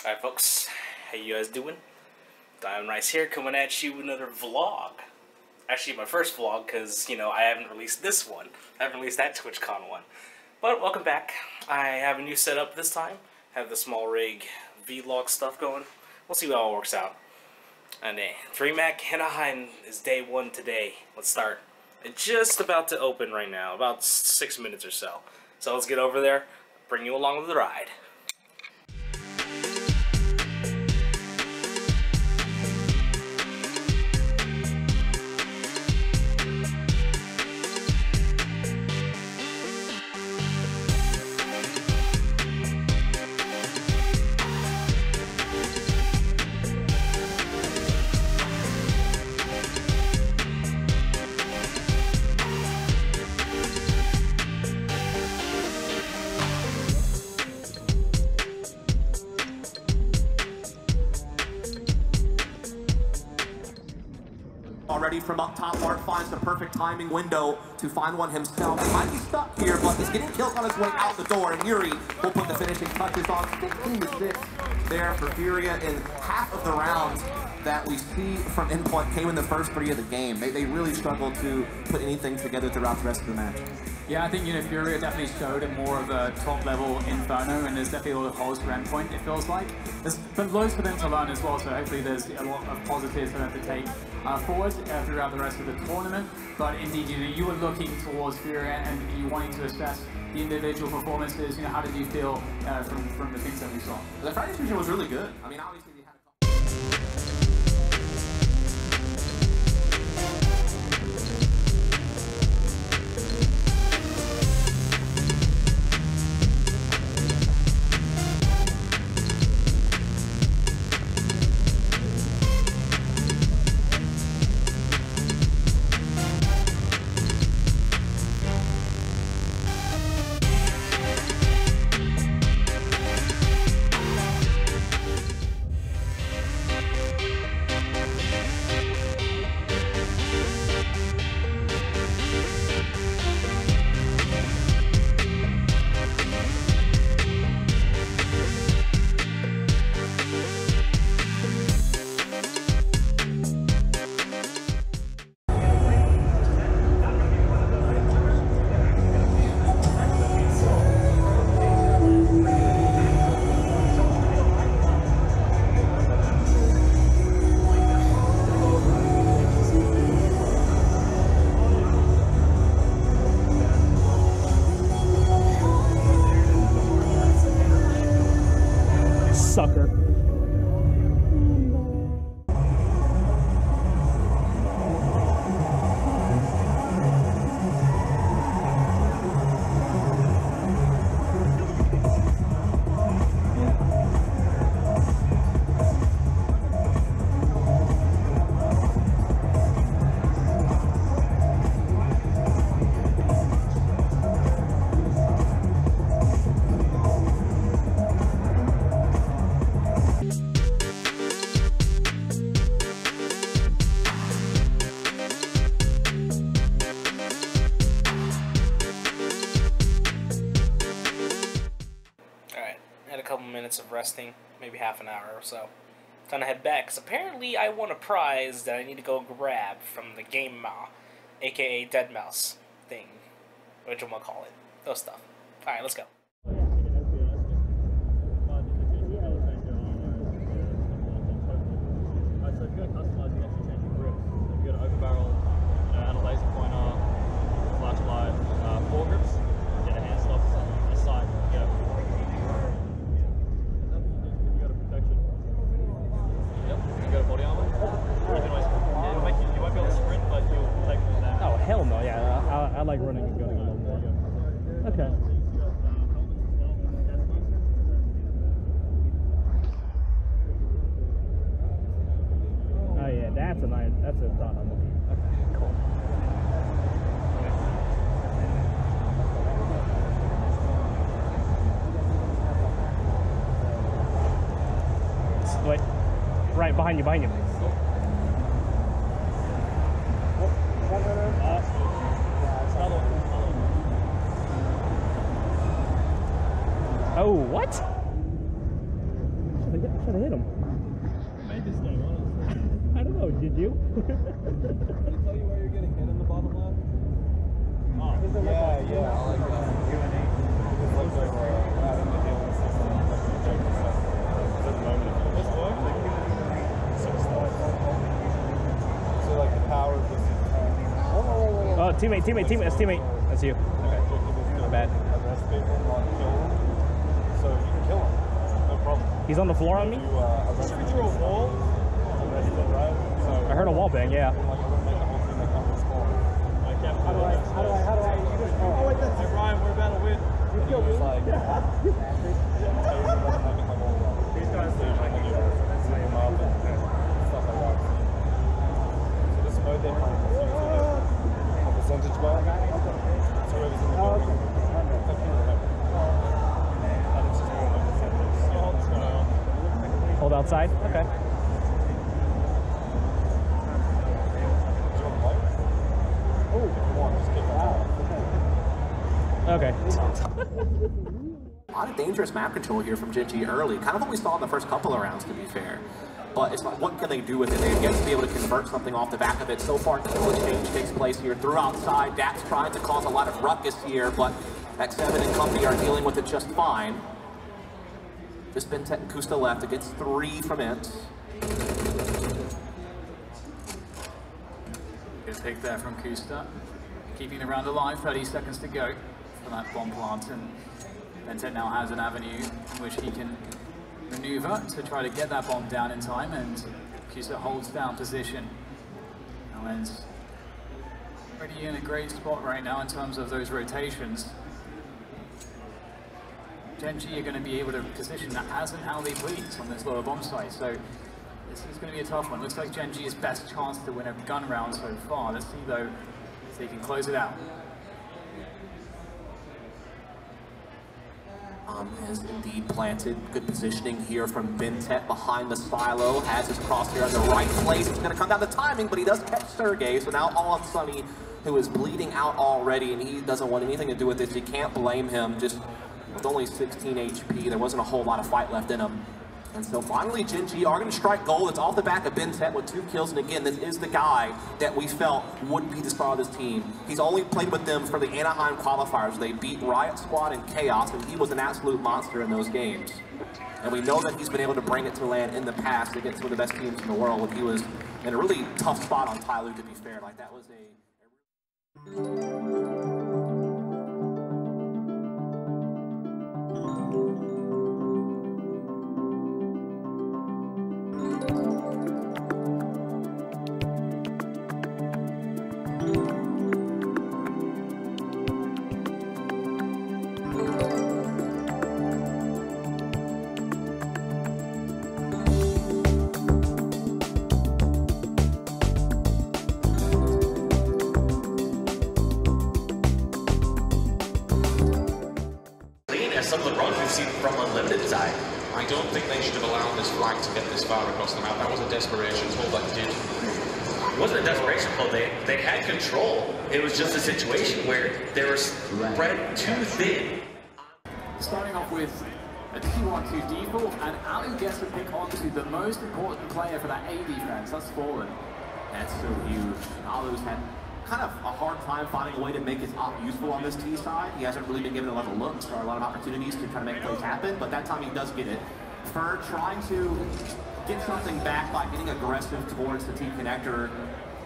Alright folks, how you guys doing? Diamond Rice here, coming at you with another vlog. Actually my first vlog, because, you know, I haven't released this one. I haven't released that TwitchCon one. But welcome back. I have a new setup this time. Have the small rig vlog stuff going. We'll see how it all works out. And Dreamhack Anaheim is day one today. Let's start. It's just about to open right now, about 6 minutes or so. So let's get over there, bring you along with the ride. Already from up top, Mark finds the perfect timing window to find one himself. He might be stuck here, but he's getting killed on his way out the door, and Yuri will put the finishing touches on. 16-6 there for Furia, and half of the rounds that we see from Endpoint came in the first 3 of the game. They really struggled to put anything together throughout the rest of the match. Yeah, I think, you know, Furia definitely showed a more of a top-level Inferno, and there's definitely a lot of holes for Endpoint, it feels like. There's loads for them to learn as well, so hopefully there's a lot of positives for them to take forward throughout the rest of the tournament. But indeed, you know, you were looking towards Furia and you wanting to assess the individual performances. You know, how did you feel from the things that we saw? The Friday's region was really good. I mean, obviously we had a sucker. Couple minutes of resting, maybe half an hour or so. Time to head back, because apparently I won a prize that I need to go grab from the game aka Dead Mouse thing, which I'm gonna call it. Those stuff. Alright, let's go. Hell no, yeah, I like running and gunning a little more. Okay. Oh yeah, that's a dot on the okay, cool. Wait, right behind you. Oh, what? tell you where you're getting hit in the bottom left? Oh, yeah. I like that. It's like they're having to deal with system. At the moment, this works. So like the power of this. Oh, teammate. That's teammate. That's you. Okay. My bad. Arrest people, not kill them. So you can kill them. No problem. He's on the floor on me? You arrest them through a wall. Arrest them, right? So I heard a wall bang, yeah. like, I wouldn't make the whole team that comes to spawn. How do I? Oh wait, that's it. Ryan, we're about to win. You killed me. Like, these guys do like you sweep them up and stuff like that. So this mode they're playing is usually a percentage bar. So whoever's in the building, it's like people have. And it's just more of a percentage. So hold this guy on. Hold outside? Okay. Okay. A lot of dangerous map control here from didnt early. Kind of what we saw in the first couple of rounds, to be fair. But it's like, what can they do with it? They've yet to be able to convert something off the back of it. So far, no exchange takes place here through outside. Dax trying to cause a lot of ruckus here, but X7 and company are dealing with it just fine. Just didnt and Kusta left. It gets 3 from it. Good pick there from Kusta. Keeping the round alive, 30 seconds to go for that bomb plant, and didnt now has an avenue in which he can maneuver to try to get that bomb down in time, and Kusta holds down position. Alan's already in a great spot right now in terms of those rotations. didnt are going to be able to position that as and how they please on this lower bomb site, so this is going to be a tough one. Looks like didnt's best chance to win a gun round so far. Let's see though if they can close it out. Is indeed planted. Good positioning here from didnt behind the silo. Has his crosshair in the right place. It's going to come down to timing, but he does catch Sergey. So now all on Sonny, who is bleeding out already, and he doesn't want anything to do with this. You can't blame him. Just with only 16 HP, there wasn't a whole lot of fight left in him. And so finally, didnt are going to strike gold. It's off the back of didnt with 2 kills. And again, this is the guy that we felt would be the star of this team. He's only played with them for the Anaheim qualifiers. They beat Riot Squad and Chaos, and he was an absolute monster in those games. And we know that he's been able to bring it to land in the past against some of the best teams in the world when he was in a really tough spot on Tyloo, to be fair. Like, that was a... Some of the runs we've seen from Unlimited side. I don't think they should have allowed this flag to get this far across the map. That was a desperation pull that did. It wasn't a desperation pull. They had control. It was just a situation where they were spread too thin. Starting off with a T1-2 default, and Alu gets to pick onto the most important player for that A defense. That's Fallen. That's so huge. Alu's had kind of a hard time finding a way to make his op useful on this T side. He hasn't really been given a lot of looks or a lot of opportunities to try to make plays happen, but that time he does get it. Fur trying to get something back by getting aggressive towards the T connector.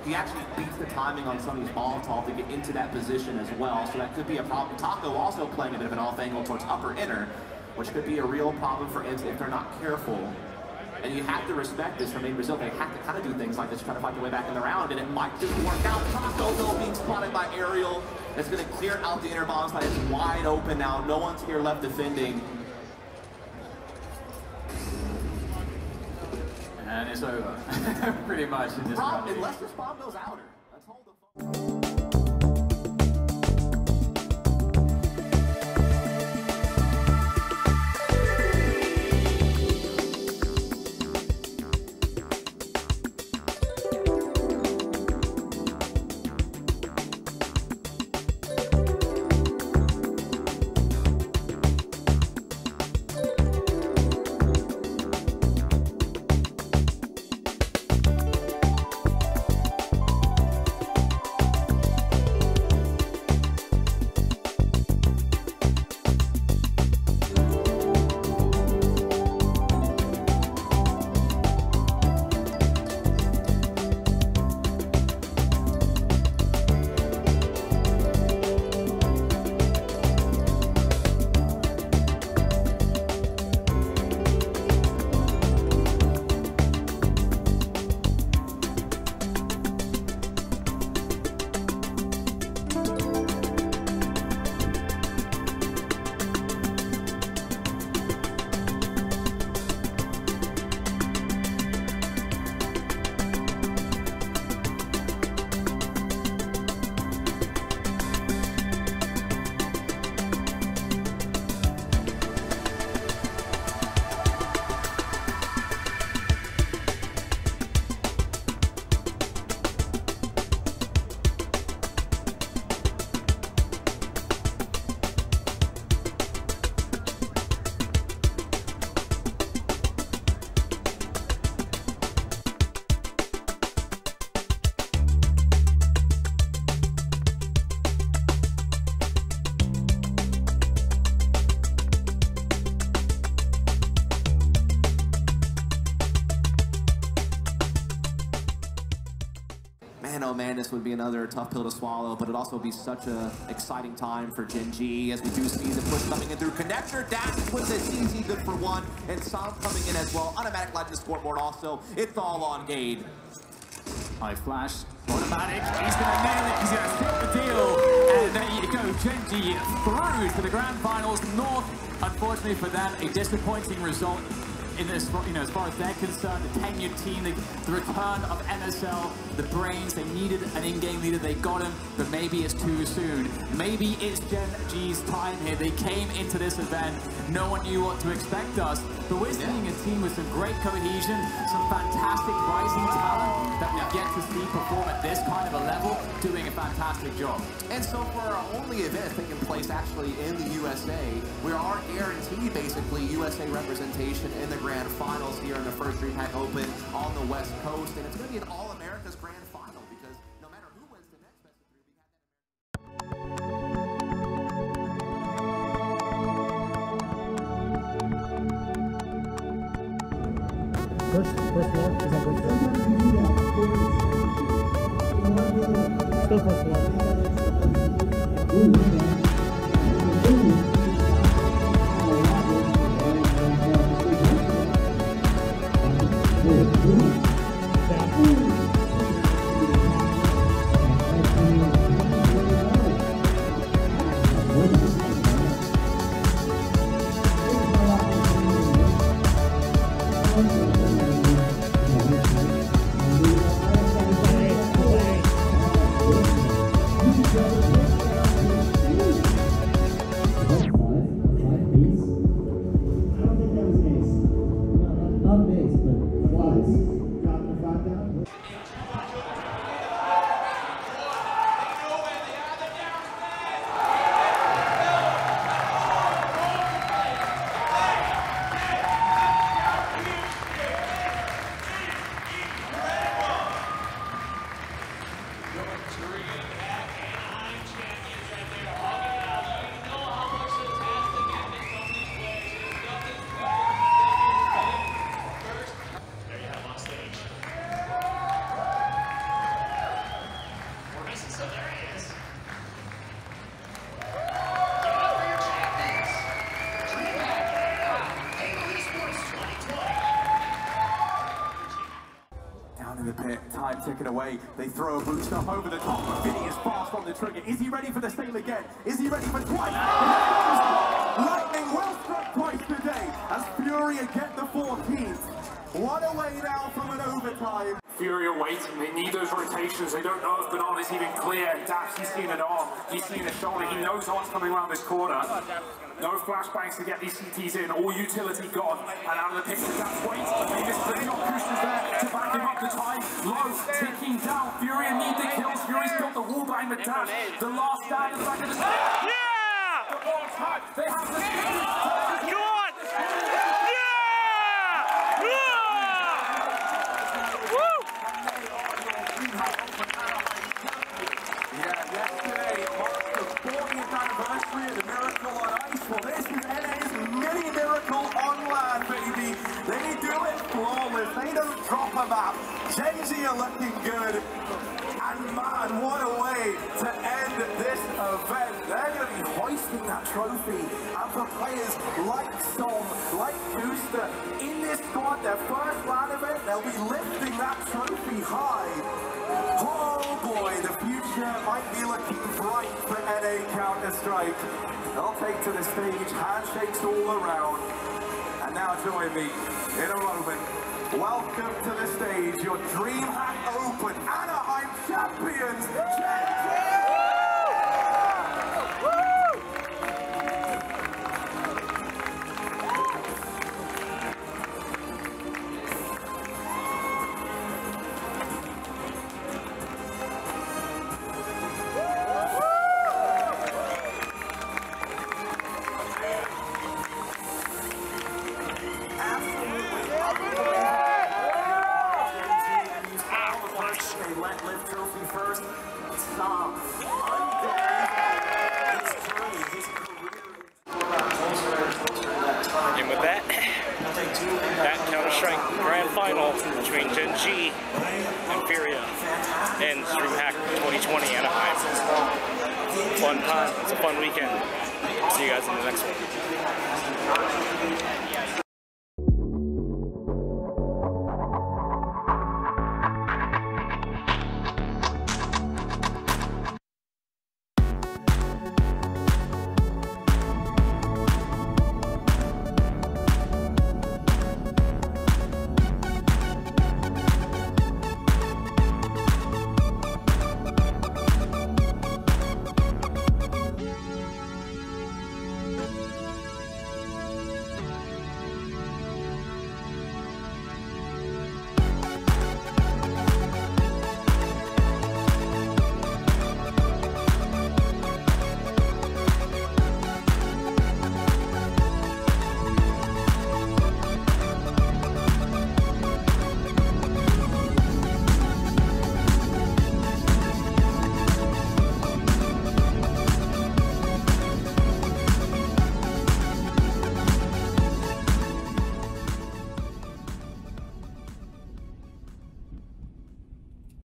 He actually beats the timing on Sonny's Molotov to get into that position as well, so that could be a problem. Taco also playing a bit of an off angle towards upper inner, which could be a real problem for Imps if they're not careful. And you have to respect this from Brazil. They have to kind of do things like this, try to fight their way back in the round, and it might just work out. Taco, though, being spotted by Ariel. It's going to clear out the inner bomb side. It's wide open now. No one's here left defending. And it's over. Pretty much in this round. Unless this bomb goes outer. Let's hold the phone. this would be another tough pill to swallow, but it'd also be such an exciting time for Gen G as we do see the push coming in through connector. Dash with this easy, good for one, and Sound coming in as well. Automatic Legend scoreboard also. It's all on Gade. High flash, automatic, he's going to nail it, he's going to seal the deal, and there you go, Gen G through to the grand finals. North, unfortunately for them, a disappointing result in this, as far as they're concerned. The tenured team, the return of MSL, the brains, they needed an in-game leader, they got him, but maybe it's too soon. Maybe it's Gen G's time here. They came into this event, no one knew what to expect us, but we're seeing a team with some great cohesion, some fantastic rising talent that we've yet to see perform at this kind of a level, doing a fantastic job. And so for our only event taking place actually in the USA, we are guaranteed basically USA representation in the grand finals here in the first Dreamhack Open on the West Coast, and it's going to be an All-America's grand final because no matter who wins the next best of three, we had First one, is that good? Still first one. in the pit, time ticking away. They throw a boost up over the top, but Vinny is fast on the trigger. Is he ready for the same again? Is he ready for twice? Lightning well struck twice today as Furia get the 14th. One away now from an overtime. Furia waiting, they need those rotations, they don't know if Banana's even clear. Dash, he's seen an arm, he's seen a shoulder, he knows what's coming around this corner. No flashbangs to get these CTs in, all utility gone, and out of the picture, that's Wait. They missed the shot, Kushner's there to back him up the time. Low, ticking down, Furia need the kills, Fury's got the wall behind the dash. The last stand is back at the start. Yeah! The wrong time, they have the speed. Go on! Yesterday marked the 40th anniversary of the Miracle on Ice. Well, this is NA's mini Miracle on land, baby. They do it flawless. They don't drop a map. Gen Z are looking good. And man, what a way to end this event. They're going to be hoisting that trophy. And for players like Som, like Booster, in this squad, their first LAN event, they'll be lifting that trophy high. Oh boy, the future might be looking bright for NA Counter-Strike. They'll take to the stage, handshakes all around. And now join me in a moment. Welcome to the stage, your Dreamhack Open Anaheim champions, Gen Z! And with that Counter-Strike Grand Final between Gen G and Furia ends Dreamhack fun time. It's a fun weekend. See you guys in the next one.